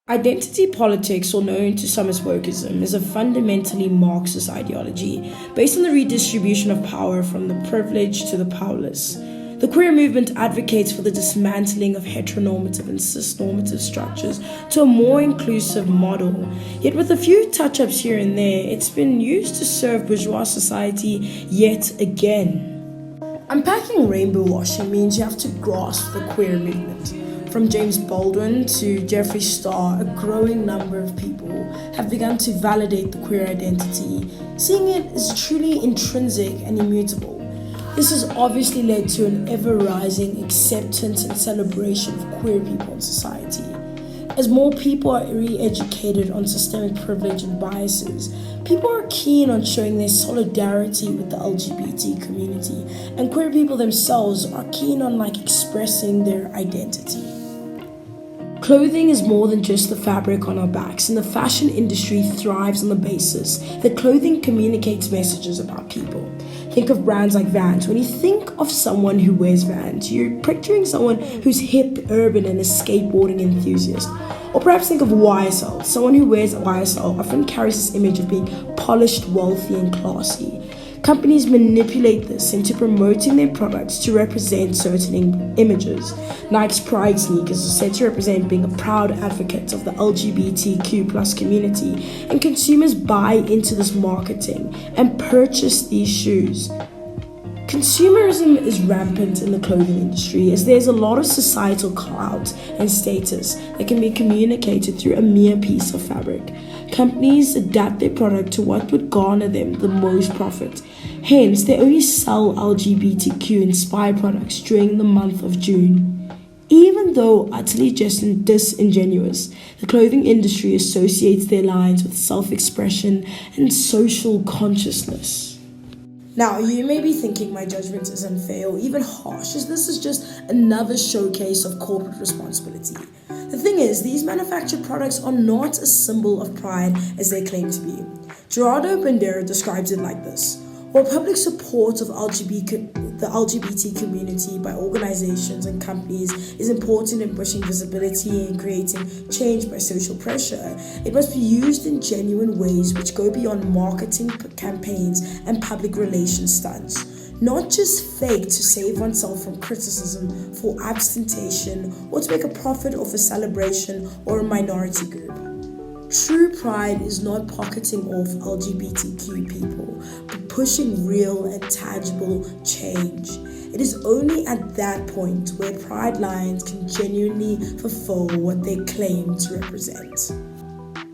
Identity politics, or known to some as wokeism, is a fundamentally Marxist ideology based on the redistribution of power from the privileged to the powerless. The queer movement advocates for the dismantling of heteronormative and cisnormative structures to a more inclusive model. Yet with a few touch-ups here and there, it's been used to serve bourgeois society yet again. Unpacking rainbow washing means you have to grasp the queer movement. From James Baldwin to Jeffree Star, a growing number of people have begun to validate the queer identity, seeing it as truly intrinsic and immutable. This has obviously led to an ever-rising acceptance and celebration of queer people in society. As more people are re-educated on systemic privilege and biases, people are keen on showing their solidarity with the LGBT community, and queer people themselves are keen on expressing their identity. Clothing is more than just the fabric on our backs, and the fashion industry thrives on the basis that clothing communicates messages about people. Think of brands like Vans. When you think of someone who wears Vans, you're picturing someone who's hip, urban, and a skateboarding enthusiast. Or perhaps think of YSL. Someone who wears YSL often carries this image of being polished, wealthy, and classy. Companies manipulate this into promoting their products to represent certain images. Nike's Pride sneakers are said to represent being a proud advocate of the LGBTQ+ community, and consumers buy into this marketing and purchase these shoes. Consumerism is rampant in the clothing industry, as there's a lot of societal clout and status that can be communicated through a mere piece of fabric. Companies adapt their product to what would garner them the most profit. Hence, they only sell LGBTQ-inspired products during the month of June. Even though utterly disingenuous, the clothing industry associates their lines with self-expression and social consciousness. Now, you may be thinking my judgment is unfair or even harsh, as this is just another showcase of corporate responsibility. The thing is, these manufactured products are not a symbol of pride as they claim to be. Gerardo Bandera describes it like this: while public support of the LGBT community by organizations and companies is important in pushing visibility and creating change by social pressure, it must be used in genuine ways which go beyond marketing campaigns and public relations stunts. Not just fake to save oneself from criticism for abstention or to make a profit off a celebration or a minority group. True pride is not pocketing off LGBTQ people, but pushing real and tangible change. It is only at that point where pride lines can genuinely fulfill what they claim to represent.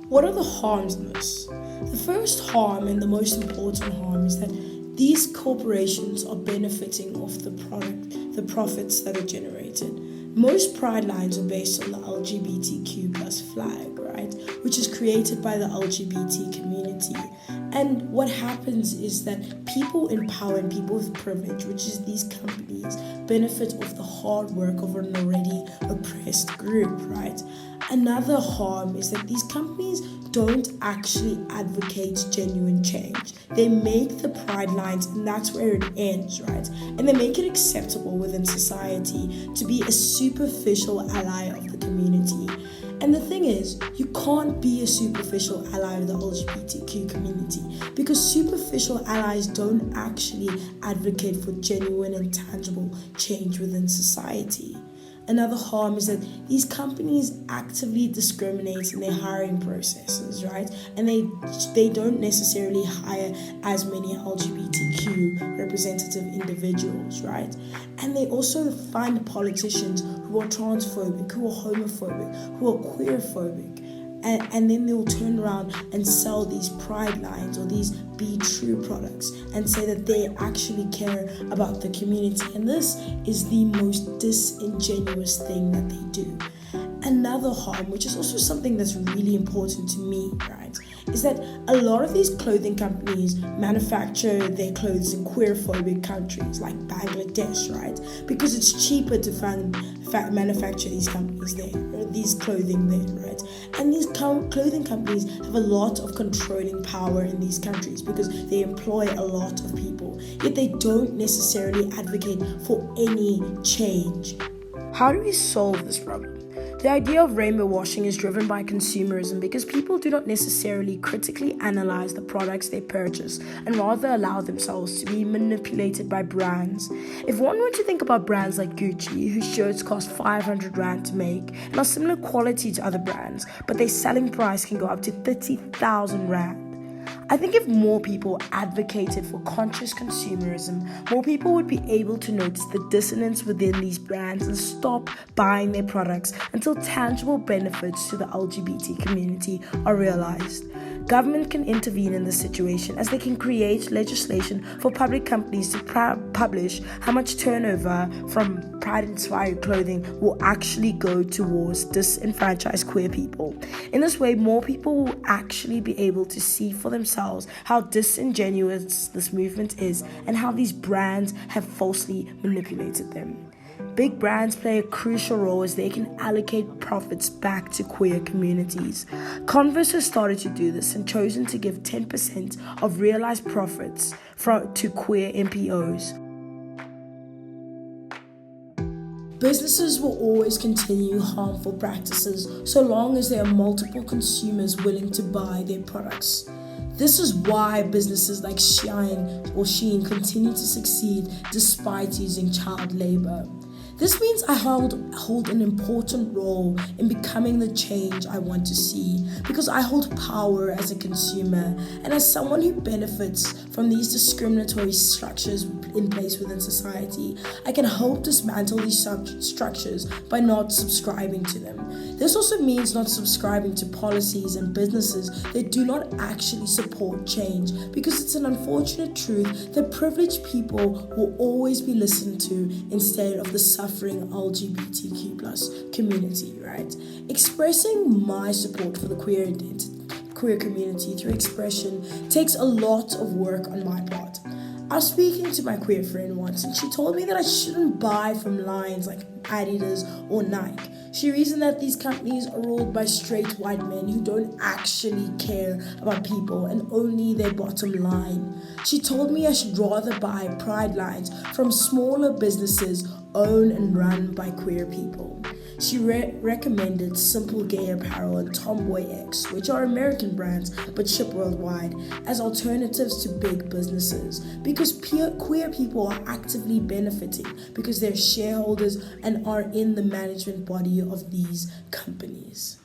What are the harms in this? The first harm, and the most important harm, is that these corporations are benefiting off the profits that are generated. Most pride lines are based on the LGBTQ+ flag, right? Which is created by the LGBT community. And what happens is that people in power and people with privilege, which is these companies, benefit off the hard work of an already oppressed group, right? Another harm is that these companies don't actually advocate genuine change. They make the pride lines, and that's where it ends, right? And they make it acceptable within society to be a superficial ally of the community. And the thing is, you can't be a superficial ally of the LGBTQ community because superficial allies don't actually advocate for genuine and tangible change within society. Another harm is that these companies actively discriminate in their hiring processes, right? And they don't necessarily hire as many LGBTQ representative individuals, right? And they also fund politicians who are transphobic, who are homophobic, who are queerphobic. And then they'll turn around and sell these pride lines or these Be True products and say that they actually care about the community. And this is the most disingenuous thing that they do. Another harm, which is also something that's really important to me, right, is that a lot of these clothing companies manufacture their clothes in queerphobic countries like Bangladesh, right? Because it's cheaper to manufacture these companies there, or these clothing there, right? And these clothing companies have a lot of controlling power in these countries because they employ a lot of people, yet they don't necessarily advocate for any change. How do we solve this problem? The idea of rainbow washing is driven by consumerism because people do not necessarily critically analyze the products they purchase and rather allow themselves to be manipulated by brands. If one were to think about brands like Gucci, whose shirts cost 500 Rand to make and are similar quality to other brands, but their selling price can go up to 30,000 Rand. I think if more people advocated for conscious consumerism, more people would be able to notice the dissonance within these brands and stop buying their products until tangible benefits to the LGBT community are realized. Government can intervene in this situation as they can create legislation for public companies to publish how much turnover from pride-inspired clothing will actually go towards disenfranchised queer people. In this way, more people will actually be able to see for themselves how disingenuous this movement is and how these brands have falsely manipulated them. Big brands play a crucial role as they can allocate profits back to queer communities. Converse has started to do this and chosen to give 10% of realized profits to queer NPOs. Businesses will always continue harmful practices so long as there are multiple consumers willing to buy their products. This is why businesses like Shein continue to succeed despite using child labor. This means I hold an important role in becoming the change I want to see because I hold power as a consumer and as someone who benefits from these discriminatory structures in place within society. I can help dismantle these structures by not subscribing to them. This also means not subscribing to policies and businesses that do not actually support change because it's an unfortunate truth that privileged people will always be listened to instead of the suffering LGBTQ plus community, right? Expressing my support for the queer community through expression takes a lot of work on my part. I was speaking to my queer friend once and she told me that I shouldn't buy from lines like Adidas or Nike. She reasoned that these companies are ruled by straight white men who don't actually care about people and only their bottom line. She told me I should rather buy pride lines from smaller businesses owned and run by queer people. She recommended Simple Gay Apparel and Tomboy X, which are American brands but ship worldwide, as alternatives to big businesses because queer people are actively benefiting because they're shareholders and are in the management body of these companies.